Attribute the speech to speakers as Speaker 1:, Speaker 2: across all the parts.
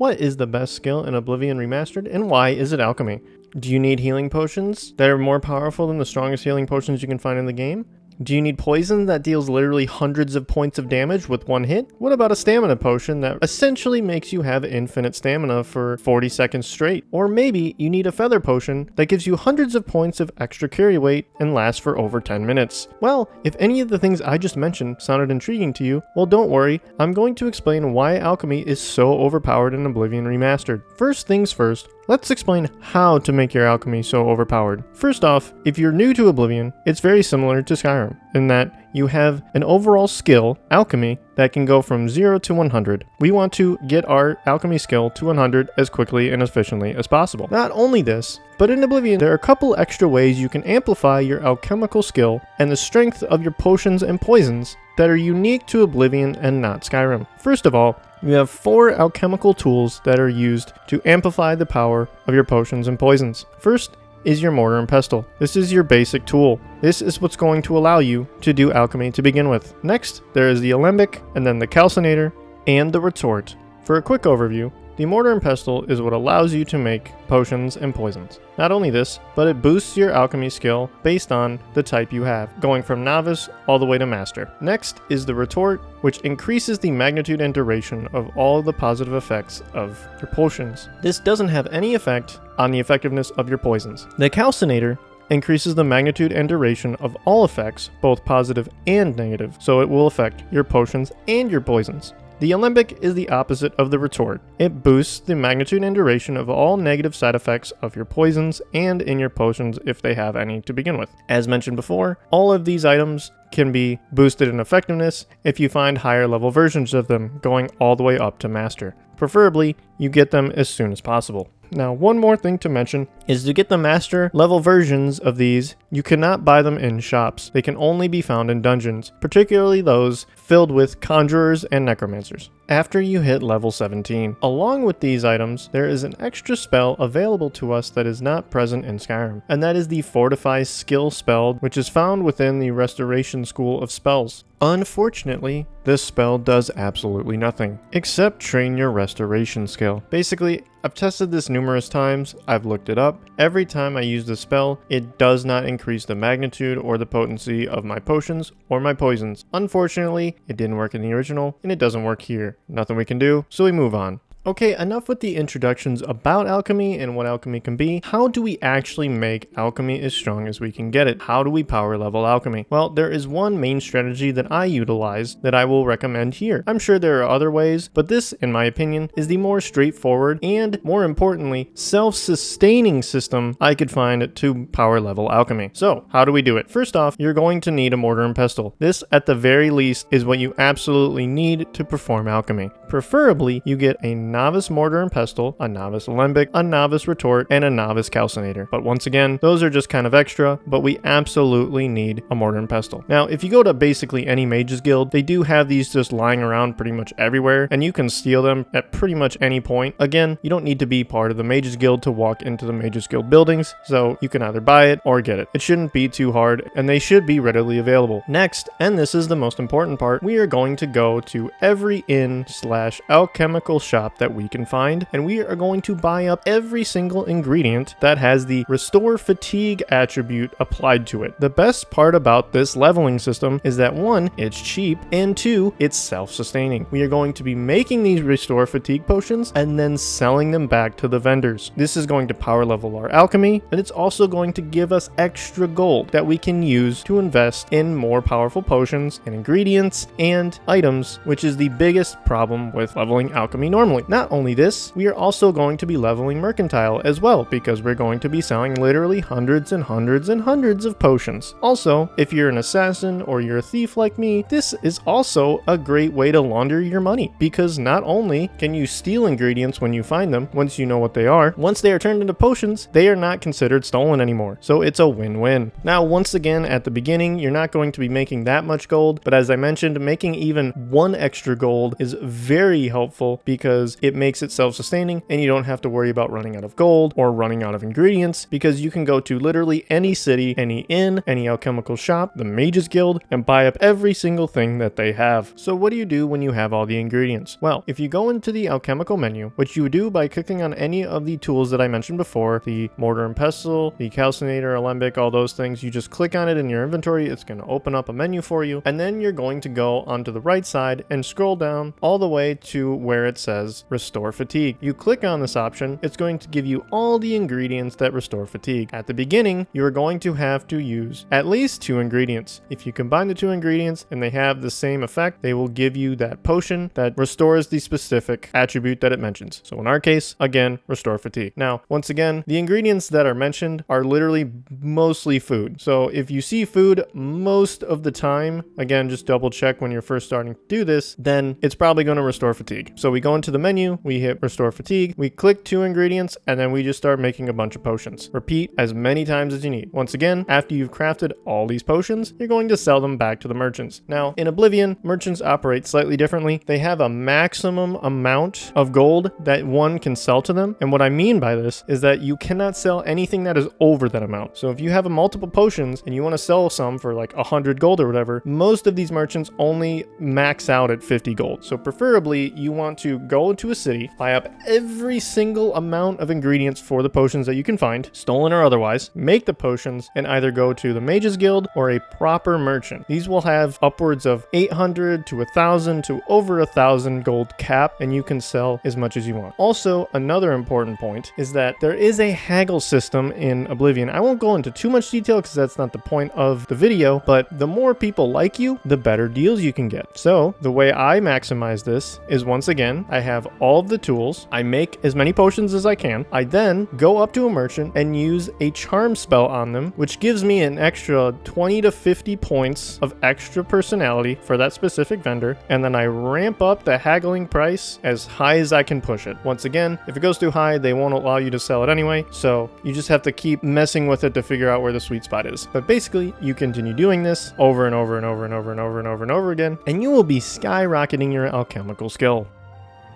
Speaker 1: What is the best skill in Oblivion Remastered, and why is it Alchemy? Do you need healing potions that are more powerful than the strongest healing potions you can find in the game? Do you need poison that deals literally hundreds of points of damage with one hit? What about a stamina potion that essentially makes you have infinite stamina for 40 seconds straight? Or maybe you need a feather potion that gives you hundreds of points of extra carry weight and lasts for over 10 minutes. Well, if any of the things I just mentioned sounded intriguing to you, well don't worry, I'm going to explain why Alchemy is so overpowered in Oblivion Remastered. First things first, let's explain how to make your alchemy so overpowered. First off, if you're new to Oblivion, it's very similar to Skyrim in that you have an overall skill, alchemy, that can go from 0 to 100. We want to get our alchemy skill to 100 as quickly and efficiently as possible. Not only this, but in Oblivion, there are a couple extra ways you can amplify your alchemical skill and the strength of your potions and poisons that are unique to Oblivion and not Skyrim. First of all, you have 4 alchemical tools that are used to amplify the power of your potions and poisons. First is your mortar and pestle. This is your basic tool. This is what's going to allow you to do alchemy to begin with. Next, there is the alembic, and then the calcinator, and the retort. For a quick overview, the mortar and pestle is what allows you to make potions and poisons. Not only this, but it boosts your alchemy skill based on the type you have, going from novice all the way to master. Next is the retort, which increases the magnitude and duration of all the positive effects of your potions. This doesn't have any effect on the effectiveness of your poisons. The calcinator increases the magnitude and duration of all effects, both positive and negative, so it will affect your potions and your poisons. The alembic is the opposite of the retort. It boosts the magnitude and duration of all negative side effects of your poisons and in your potions if they have any to begin with. As mentioned before, all of these items can be boosted in effectiveness if you find higher level versions of them, going all the way up to master. Preferably, you get them as soon as possible. Now, one more thing to mention is to get the master level versions of these, you cannot buy them in shops. They can only be found in dungeons, particularly those filled with conjurers and necromancers, after you hit level 17. Along with these items, there is an extra spell available to us that is not present in Skyrim, and that is the Fortify skill spell, which is found within the Restoration School of Spells. Unfortunately, this spell does absolutely nothing, except train your restoration skill. Basically, I've tested this numerous times, I've looked it up. Every time I use this spell, it does not increase the magnitude or the potency of my potions or my poisons. Unfortunately, it didn't work in the original, and it doesn't work here. Nothing we can do, so we move on. Okay, enough with the introductions about alchemy and what alchemy can be. How do we actually make alchemy as strong as we can get it? How do we power level alchemy? Well, there is one main strategy that I utilize that I will recommend here. I'm sure there are other ways, but this, in my opinion, is the more straightforward and, more importantly, self-sustaining system I could find to power level alchemy. So, how do we do it? First off, you're going to need a mortar and pestle. This, at the very least, is what you absolutely need to perform alchemy. Preferably, you get a novice mortar and pestle, a novice alembic, a novice retort, and a novice calcinator. But once again, those are just kind of extra, but we absolutely need a mortar and pestle. Now, if you go to basically any mages guild, they do have these just lying around pretty much everywhere, and you can steal them at pretty much any point. Again, you don't need to be part of the mages guild to walk into the mages guild buildings, so you can either buy it or get it. It shouldn't be too hard, and they should be readily available. Next, and this is the most important part, we are going to go to every inn/alchemical shop that we can find, and we are going to buy up every single ingredient that has the Restore Fatigue attribute applied to it. The best part about this leveling system is that 1, it's cheap, and 2, it's self-sustaining. We are going to be making these Restore Fatigue potions and then selling them back to the vendors. This is going to power level our alchemy, and it's also going to give us extra gold that we can use to invest in more powerful potions and ingredients and items, which is the biggest problem with leveling alchemy normally. Not only this, we are also going to be leveling mercantile as well, because we're going to be selling literally hundreds and hundreds and hundreds of potions. Also, if you're an assassin or you're a thief like me, this is also a great way to launder your money, because not only can you steal ingredients when you find them, once you know what they are, once they are turned into potions, they are not considered stolen anymore. So it's a win-win. Now, once again, at the beginning, you're not going to be making that much gold, but as I mentioned, making even 1 extra gold is very helpful, because it makes it self-sustaining, and you don't have to worry about running out of gold or running out of ingredients, because you can go to literally any city, any inn, any alchemical shop, the Mages Guild, and buy up every single thing that they have. So what do you do when you have all the ingredients? Well, if you go into the alchemical menu, which you do by clicking on any of the tools that I mentioned before, the mortar and pestle, the calcinator, alembic, all those things, you just click on it in your inventory, it's going to open up a menu for you, and then you're going to go onto the right side and scroll down all the way to where it says Restore Fatigue. You click on this option, it's going to give you all the ingredients that restore fatigue. At the beginning, you are going to have to use at least 2 ingredients. If you combine the 2 ingredients and they have the same effect, they will give you that potion that restores the specific attribute that it mentions. So in our case, again, restore fatigue. Now, once again, the ingredients that are mentioned are literally mostly food. So if you see food most of the time, again, just double check when you're first starting to do this, then it's probably going to restore fatigue. So we go into the menu, we hit restore fatigue, we click 2 ingredients, and then we just start making a bunch of potions. Repeat as many times as you need. Once again, after you've crafted all these potions, you're going to sell them back to the merchants. Now, in Oblivion, merchants operate slightly differently. They have a maximum amount of gold that one can sell to them. And what I mean by this is that you cannot sell anything that is over that amount. So if you have multiple potions and you want to sell some for like 100 gold or whatever, most of these merchants only max out at 50 gold. So preferably you want to go into a city, buy up every single amount of ingredients for the potions that you can find, stolen or otherwise, make the potions, and either go to the Mages Guild or a proper merchant. These will have upwards of 800 to 1,000 to over 1,000 gold cap, and you can sell as much as you want. Also, another important point is that there is a haggle system in Oblivion. I won't go into too much detail because that's not the point of the video, but the more people like you, the better deals you can get. So the way I maximize this is, once again, I have all of the tools, I make as many potions as I can, I then go up to a merchant and use a charm spell on them, which gives me an extra 20 to 50 points of extra personality for that specific vendor, and then I ramp up the haggling price as high as I can push it. Once again, if it goes too high, they won't allow you to sell it anyway, so you just have to keep messing with it to figure out where the sweet spot is. But basically, you continue doing this over and over and over and over and over and over and over again, and you will be skyrocketing your alchemical skill.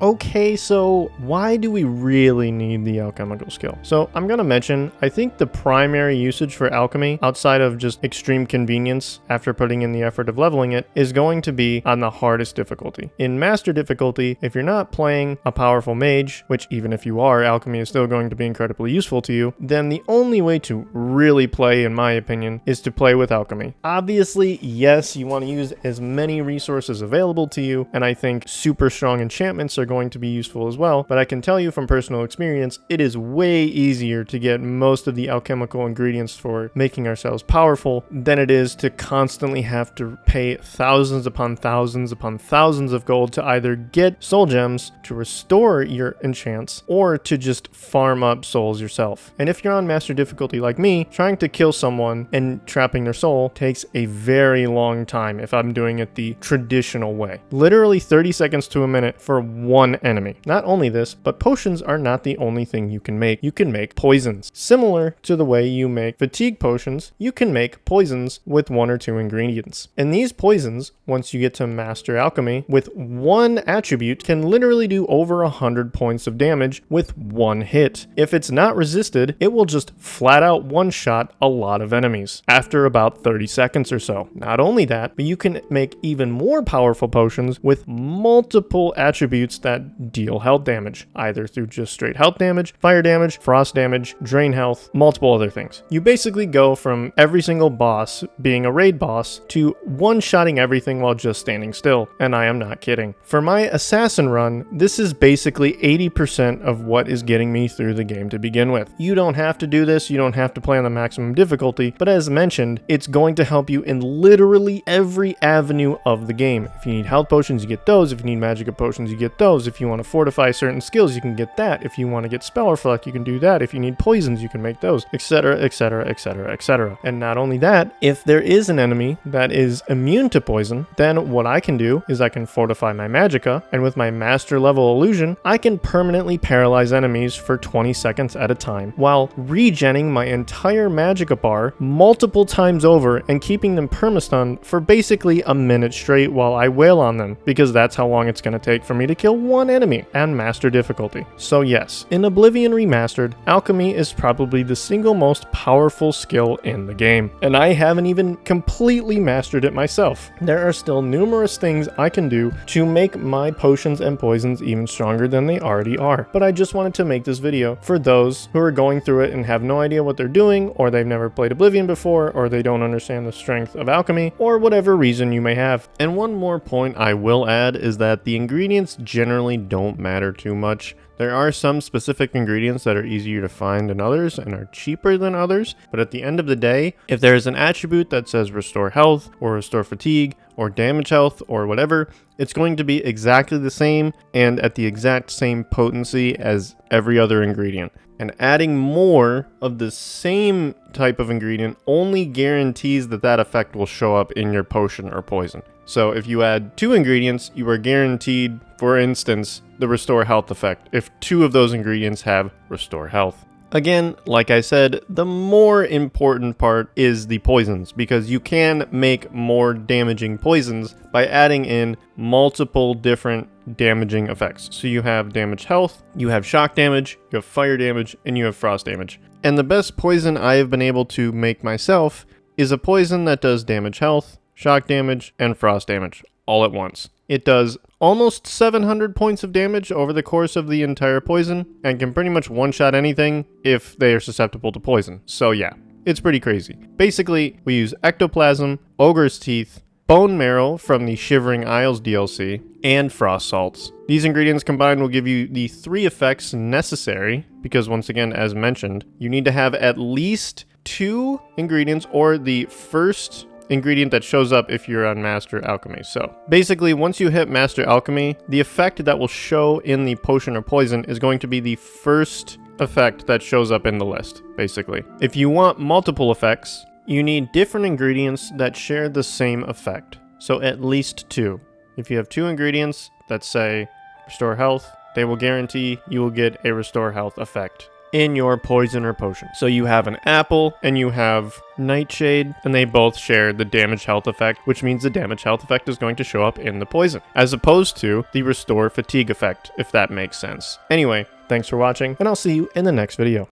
Speaker 1: Okay, so why do we really need the alchemical skill? So I'm going to mention, I think the primary usage for alchemy, outside of just extreme convenience after putting in the effort of leveling it, is going to be on the hardest difficulty. In master difficulty, if you're not playing a powerful mage, which even if you are, alchemy is still going to be incredibly useful to you, then the only way to really play, in my opinion, is to play with alchemy. Obviously, yes, you want to use as many resources available to you, and I think super strong enchantments are going to be useful as well, but I can tell you from personal experience, it is way easier to get most of the alchemical ingredients for making ourselves powerful than it is to constantly have to pay thousands upon thousands upon thousands of gold to either get soul gems to restore your enchants or to just farm up souls yourself. And if you're on master difficulty like me, trying to kill someone and trapping their soul takes a very long time if I'm doing it the traditional way. Literally 30 seconds to a minute for one enemy. Not only this, but potions are not the only thing you can make. You can make poisons. Similar to the way you make fatigue potions, you can make poisons with 1 or 2 ingredients. And these poisons, once you get to master alchemy, with one attribute can literally do over 100 points of damage with one hit. If it's not resisted, it will just flat out one-shot a lot of enemies after about 30 seconds or so. Not only that, but you can make even more powerful potions with multiple attributes that deal health damage, either through just straight health damage, fire damage, frost damage, drain health, multiple other things. You basically go from every single boss being a raid boss to one-shotting everything while just standing still, and I am not kidding. For my assassin run, this is basically 80% of what is getting me through the game to begin with. You don't have to do this, you don't have to play on the maximum difficulty, but as mentioned, it's going to help you in literally every avenue of the game. If you need health potions, you get those. If you need magic potions, you get those. If you want to fortify certain skills, you can get that. If you want to get spell reflect, you can do that. If you need poisons, you can make those, etc, etc, etc, etc. And not only that, if there is an enemy that is immune to poison, then what I can do is I can fortify my magicka, and with my master level illusion, I can permanently paralyze enemies for 20 seconds at a time, while regenning my entire magicka bar multiple times over and keeping them permastunned for basically a minute straight while I wail on them, because that's how long it's going to take for me to kill one enemy and master difficulty. So yes, in Oblivion Remastered, Alchemy is probably the single most powerful skill in the game, and I haven't even completely mastered it myself. There are still numerous things I can do to make my potions and poisons even stronger than they already are, but I just wanted to make this video for those who are going through it and have no idea what they're doing, or they've never played Oblivion before, or they don't understand the strength of alchemy, or whatever reason you may have. And one more point I will add is that the ingredients generally don't matter too much. There are some specific ingredients that are easier to find than others and are cheaper than others, but at the end of the day, if there is an attribute that says restore health or restore fatigue or damage health or whatever, it's going to be exactly the same and at the exact same potency as every other ingredient. And adding more of the same type of ingredient only guarantees that that effect will show up in your potion or poison. So if you add 2 ingredients, you are guaranteed, for instance, the restore health effect if 2 of those ingredients have restore health. Again, like I said, the more important part is the poisons, because you can make more damaging poisons by adding in multiple different damaging effects. So you have damage health, you have shock damage, you have fire damage, and you have frost damage. And the best poison I have been able to make myself is a poison that does damage health, shock damage, and frost damage all at once. It does almost 700 points of damage over the course of the entire poison, and can pretty much one-shot anything if they are susceptible to poison. So yeah, it's pretty crazy. Basically, we use ectoplasm, ogre's teeth, bone marrow from the Shivering Isles DLC, and frost salts. These ingredients combined will give you the 3 effects necessary, because once again, as mentioned, you need to have at least 2 ingredients, or the first ingredient that shows up if you're on Master Alchemy. So basically, once you hit Master Alchemy, the effect that will show in the potion or poison is going to be the first effect that shows up in the list, basically. If you want multiple effects, you need different ingredients that share the same effect. So at least 2. If you have 2 ingredients that say restore health, they will guarantee you will get a restore health effect in your poison or potion. So you have an apple and you have nightshade, and they both share the damage health effect, which means the damage health effect is going to show up in the poison, as opposed to the restore fatigue effect, if that makes sense. Anyway, thanks for watching, and I'll see you in the next video.